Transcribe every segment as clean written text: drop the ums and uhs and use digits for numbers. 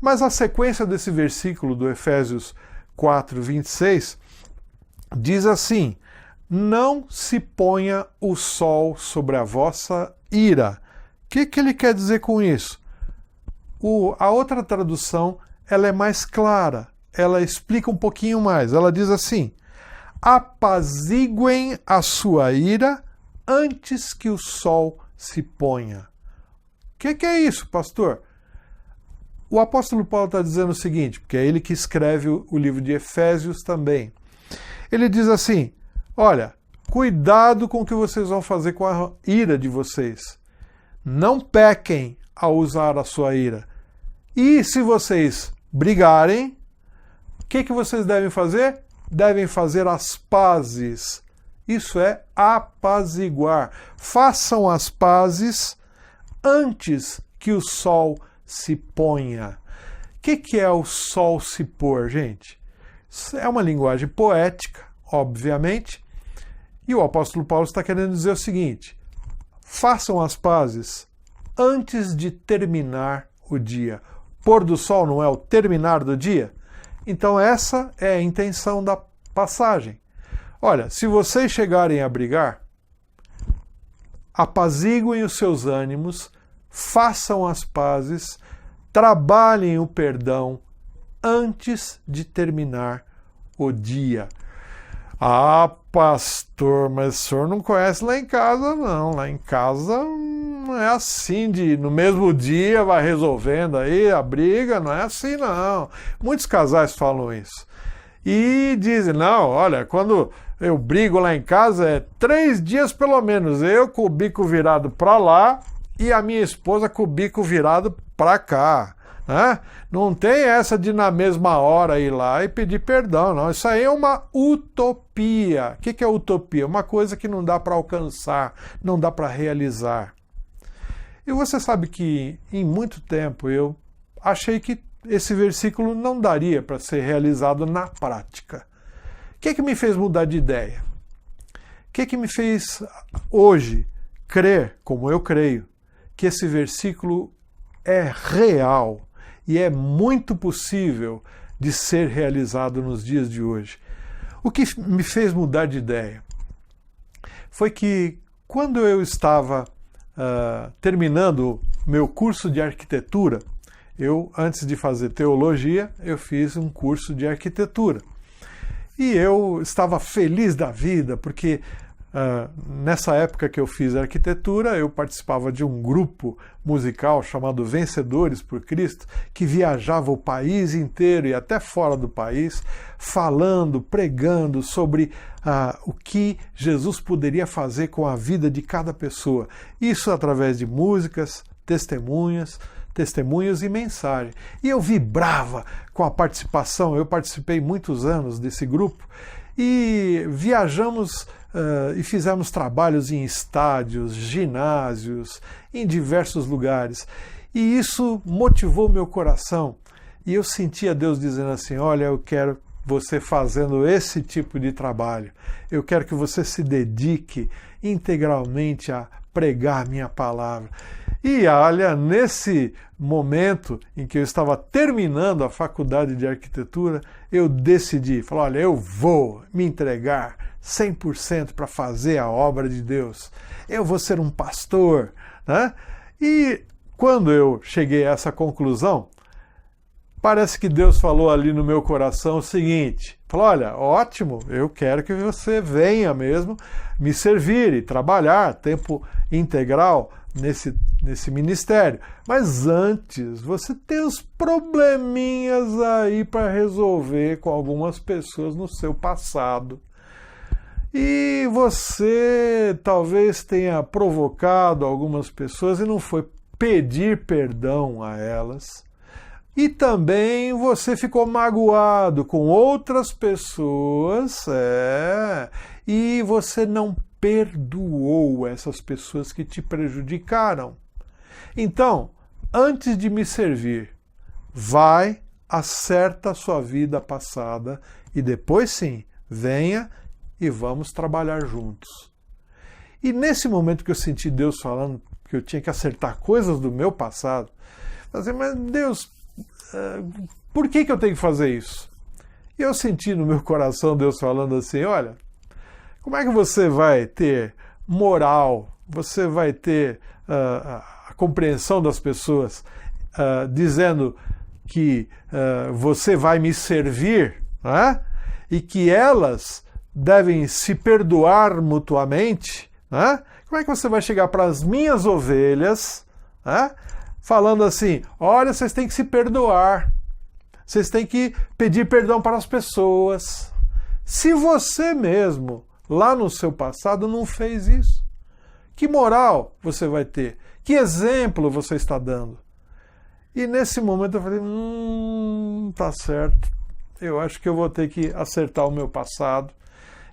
Mas a sequência desse versículo do Efésios 4, 26, diz assim: não se ponha o sol sobre a vossa ira. O que ele quer dizer com isso? A outra tradução, ela é mais clara, ela explica um pouquinho mais. Ela diz assim: apaziguem a sua ira antes que o sol se ponha. O que é isso, pastor? O apóstolo Paulo está dizendo o seguinte, porque é ele que escreve o livro de Efésios também. Ele diz assim: olha, cuidado com o que vocês vão fazer com a ira de vocês. Não pequem ao usar a sua ira. E se vocês brigarem, o que vocês devem fazer? Devem fazer as pazes. Isso é apaziguar. Façam as pazes antes que o sol se ponha. O que é o sol se pôr, gente? É uma linguagem poética, obviamente, e o apóstolo Paulo está querendo dizer o seguinte: façam as pazes antes de terminar o dia. Pôr do sol não é o terminar do dia? Então essa é a intenção da passagem. Olha, se vocês chegarem a brigar, apaziguem os seus ânimos, façam as pazes, trabalhem o perdão antes de terminar o dia. Ah, pastor, mas o senhor não conhece lá em casa, não. Lá em casa não é assim, no mesmo dia vai resolvendo aí a briga, não é assim, não. Muitos casais falam isso. E dizem, não, olha, quando eu brigo lá em casa é 3 dias pelo menos, eu com o bico virado para lá e a minha esposa com o bico virado para cá. Né? Não tem essa de na mesma hora ir lá e pedir perdão, não. Isso aí é uma utopia. O que é utopia? Uma coisa que não dá para alcançar, não dá para realizar. E você sabe que em muito tempo eu achei que esse versículo não daria para ser realizado na prática. O que me fez mudar de ideia? O que me fez hoje crer, como eu creio, que esse versículo é real e é muito possível de ser realizado nos dias de hoje? O que me fez mudar de ideia foi que quando eu estava terminando meu curso de arquitetura, antes de fazer teologia, eu fiz um curso de arquitetura. E eu estava feliz da vida, porque nessa época que eu fiz arquitetura, eu participava de um grupo musical chamado Vencedores por Cristo, que viajava o país inteiro e até fora do país, falando, pregando sobre o que Jesus poderia fazer com a vida de cada pessoa. Isso através de músicas, testemunhos e mensagem. E eu vibrava com a participação, eu participei muitos anos desse grupo, e viajamos e fizemos trabalhos em estádios, ginásios, em diversos lugares. E isso motivou meu coração. E eu sentia Deus dizendo assim: olha, eu quero você fazendo esse tipo de trabalho. Eu quero que você se dedique integralmente a pregar a minha palavra. E olha, nesse momento em que eu estava terminando a faculdade de arquitetura, eu decidi, falei, olha, eu vou me entregar 100% para fazer a obra de Deus. Eu vou ser um pastor, né? E quando eu cheguei a essa conclusão, parece que Deus falou ali no meu coração o seguinte, falou, olha, ótimo, eu quero que você venha mesmo me servir e trabalhar tempo integral nesse ministério. Mas antes, você tem uns probleminhas aí para resolver com algumas pessoas no seu passado. E você talvez tenha provocado algumas pessoas e não foi pedir perdão a elas. E também você ficou magoado com outras pessoas, e você não perdoou essas pessoas que te prejudicaram. Então, antes de me servir, vai, acerta a sua vida passada e depois sim, venha e vamos trabalhar juntos. E nesse momento que eu senti Deus falando que eu tinha que acertar coisas do meu passado, eu falei, mas Deus, por que eu tenho que fazer isso? E eu senti no meu coração Deus falando assim, olha, como é que você vai ter moral, você vai ter a compreensão das pessoas dizendo que você vai me servir, né? E que elas devem se perdoar mutuamente, né? Como é que você vai chegar para as minhas ovelhas, né? Falando assim, olha, vocês têm que se perdoar, vocês têm que pedir perdão para as pessoas, se você mesmo, lá no seu passado, não fez isso? Que moral você vai ter? Que exemplo você está dando? E nesse momento eu falei, tá certo, eu acho que eu vou ter que acertar o meu passado,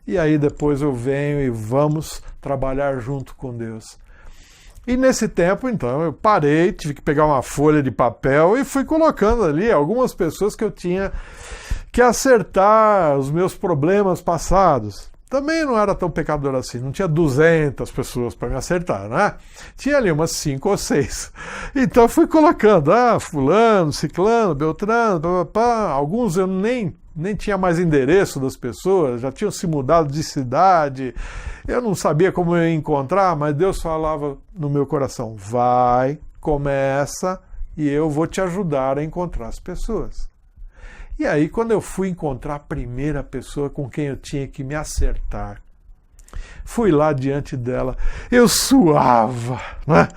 e aí depois eu venho e vamos trabalhar junto com Deus. E nesse tempo, então, eu parei, tive que pegar uma folha de papel e fui colocando ali algumas pessoas que eu tinha que acertar os meus problemas passados. Também não era tão pecador assim, não tinha 200 pessoas para me acertar, né? Tinha ali umas 5 ou 6. Então fui colocando, fulano, ciclano, beltrano, papapá. Alguns eu nem tinha mais endereço das pessoas, já tinham se mudado de cidade, eu não sabia como eu ia encontrar, mas Deus falava no meu coração, vai, começa, e eu vou te ajudar a encontrar as pessoas. E aí, quando eu fui encontrar a primeira pessoa com quem eu tinha que me acertar, fui lá diante dela, eu suava, né?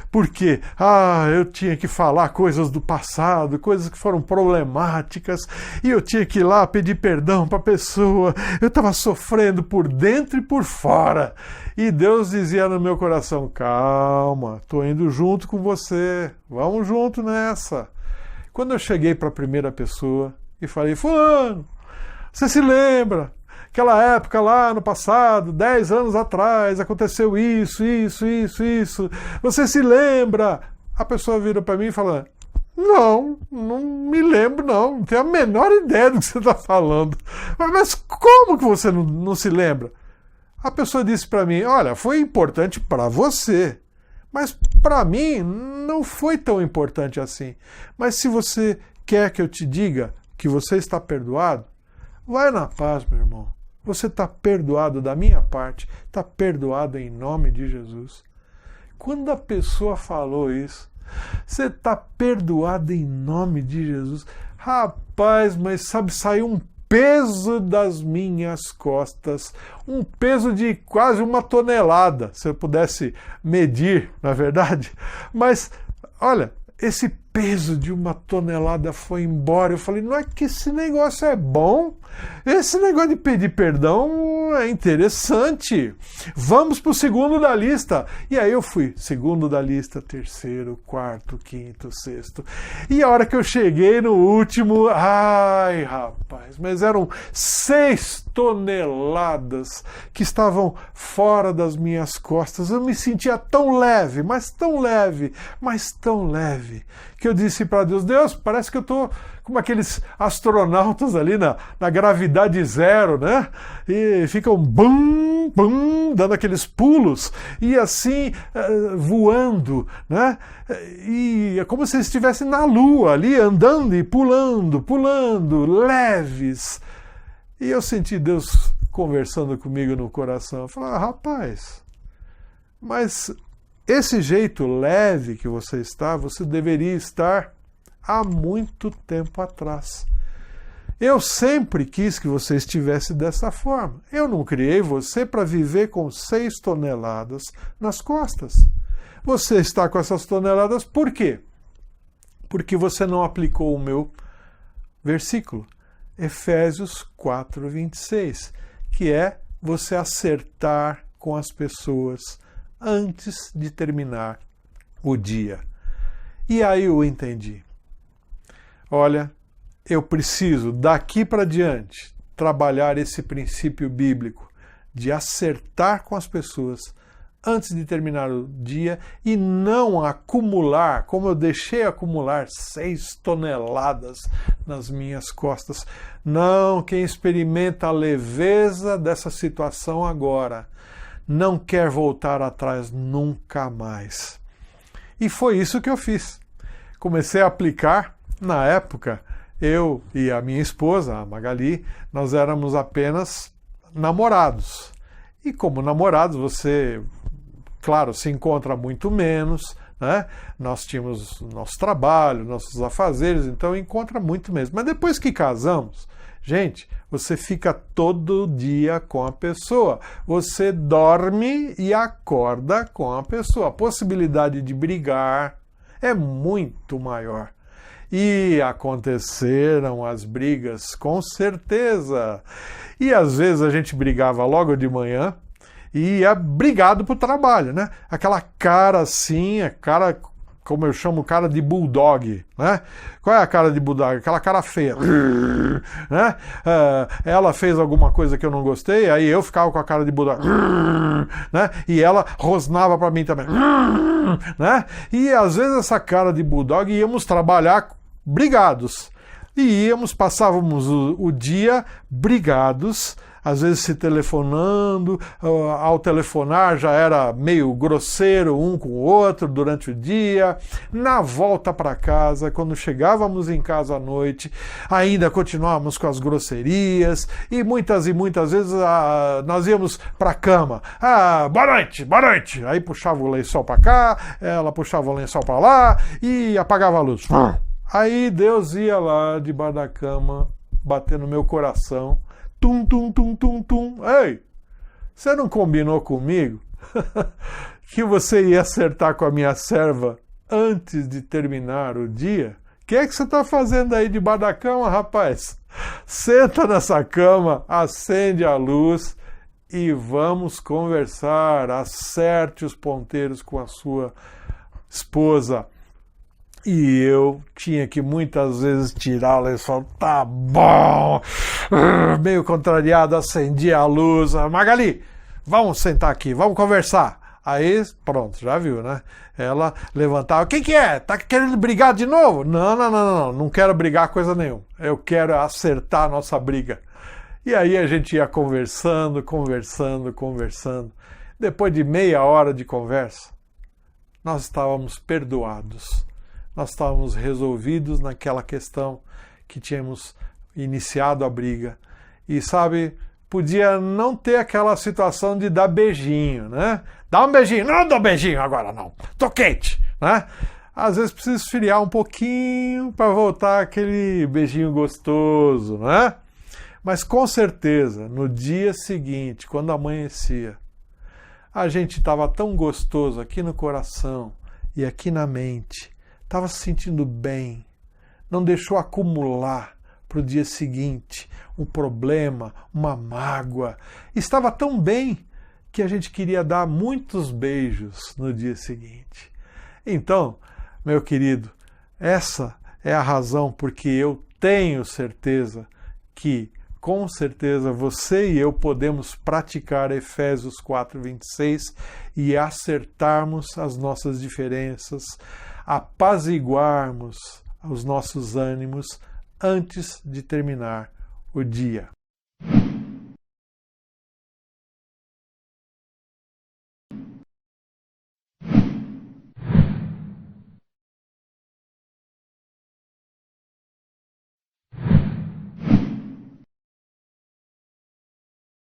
Porque eu tinha que falar coisas do passado, coisas que foram problemáticas, e eu tinha que ir lá pedir perdão para a pessoa, eu estava sofrendo por dentro e por fora, e Deus dizia no meu coração, calma, estou indo junto com você, vamos junto nessa. Quando eu cheguei para a primeira pessoa e falei, fulano, você se lembra? Aquela época lá no passado, 10 anos atrás, aconteceu isso. Você se lembra? A pessoa vira para mim e fala, não me lembro não tenho a menor ideia do que você está falando. Mas como que você não se lembra? A pessoa disse para mim, olha, foi importante para você, mas para mim não foi tão importante assim. Mas se você quer que eu te diga que você está perdoado, vai na paz, meu irmão. Você está perdoado da minha parte, está perdoado em nome de Jesus. Quando a pessoa falou isso, você está perdoado em nome de Jesus. Rapaz, mas sabe, saiu um peso das minhas costas, um peso de quase 1 tonelada, se eu pudesse medir, na verdade. Mas, olha, esse peso de 1 tonelada foi embora. Eu falei, não é que esse negócio é bom? Esse negócio de pedir perdão é interessante. Vamos para o segundo da lista. E aí eu fui, segundo da lista, terceiro, quarto, quinto, sexto. E a hora que eu cheguei no último, ai rapaz, mas eram 6 toneladas que estavam fora das minhas costas. Eu me sentia tão leve, mas tão leve, mas tão leve, que eu disse para Deus, Deus, parece que eu estou como aqueles astronautas ali na gravidade zero, né? E ficam bum, bum, dando aqueles pulos, e assim voando, né? E é como se estivessem na lua ali, andando e pulando, leves. E eu senti Deus conversando comigo no coração. Eu falei, rapaz, mas esse jeito leve que você está, você deveria estar há muito tempo atrás. Eu sempre quis que você estivesse dessa forma. Eu não criei você para viver com 6 toneladas nas costas. Você está com essas toneladas por quê? Porque você não aplicou o meu versículo, Efésios 4:26, que é você acertar com as pessoas antes de terminar o dia. E aí eu entendi. Olha, eu preciso, daqui para diante, trabalhar esse princípio bíblico de acertar com as pessoas antes de terminar o dia e não acumular, como eu deixei acumular 6 toneladas nas minhas costas. Não, quem experimenta a leveza dessa situação agora não quer voltar atrás nunca mais. E foi isso que eu fiz. comecei a aplicar. Na época, eu e a minha esposa, a Magali, nós éramos apenas namorados. E como namorados, você, claro, se encontra muito menos, né? Nós tínhamos nosso trabalho, nossos afazeres, então encontra muito menos. Mas depois que casamos, gente, você fica todo dia com a pessoa. Você dorme e acorda com a pessoa. A possibilidade de brigar é muito maior. E aconteceram as brigas, com certeza. E às vezes a gente brigava logo de manhã e ia brigado pro trabalho, né? Aquela cara assim, a cara, como eu chamo, cara de bulldog, né? Qual é a cara de bulldog? Aquela cara feia, né? Ela fez alguma coisa que eu não gostei, aí eu ficava com a cara de bulldog, né? E ela rosnava para mim também, né? E às vezes essa cara de bulldog íamos trabalhar brigados. E passávamos o dia brigados, às vezes se telefonando, ao telefonar já era meio grosseiro um com o outro durante o dia. Na volta para casa, quando chegávamos em casa à noite, ainda continuávamos com as grosserias e muitas vezes nós íamos para a cama. Boa noite, boa noite. Aí puxava o lençol para cá, ela puxava o lençol para lá e apagava a luz. Aí Deus ia lá debaixo da cama, bater no meu coração. Tum, tum, tum, tum, tum. Ei, você não combinou comigo que você ia acertar com a minha serva antes de terminar o dia? O que é que você está fazendo aí debaixo da cama, rapaz? Senta nessa cama, acende a luz e vamos conversar. Acerte os ponteiros com a sua esposa. E eu tinha que muitas vezes tirar o lençol, tá bom, meio contrariado, acendia a luz, Magali, vamos sentar aqui, vamos conversar. Aí, pronto, já viu, né? Ela levantava, o que é? Tá querendo brigar de novo? Não quero brigar coisa nenhuma, eu quero acertar a nossa briga. E aí a gente ia conversando. Depois de meia hora de conversa, nós estávamos perdoados. Nós estávamos resolvidos naquela questão que tínhamos iniciado a briga. E, sabe, podia não ter aquela situação de dar beijinho, né? Dá um beijinho. Não dou beijinho agora, não. Tô quente, né? Às vezes precisa esfriar um pouquinho para voltar aquele beijinho gostoso, né? Mas, com certeza, no dia seguinte, quando amanhecia, a gente estava tão gostoso aqui no coração e aqui na mente, estava se sentindo bem, não deixou acumular para o dia seguinte um problema, uma mágoa. Estava tão bem que a gente queria dar muitos beijos no dia seguinte. Então, meu querido, essa é a razão porque eu tenho certeza que, com certeza, você e eu podemos praticar Efésios 4:26 e acertarmos as nossas diferenças, apaziguarmos os nossos ânimos antes de terminar o dia.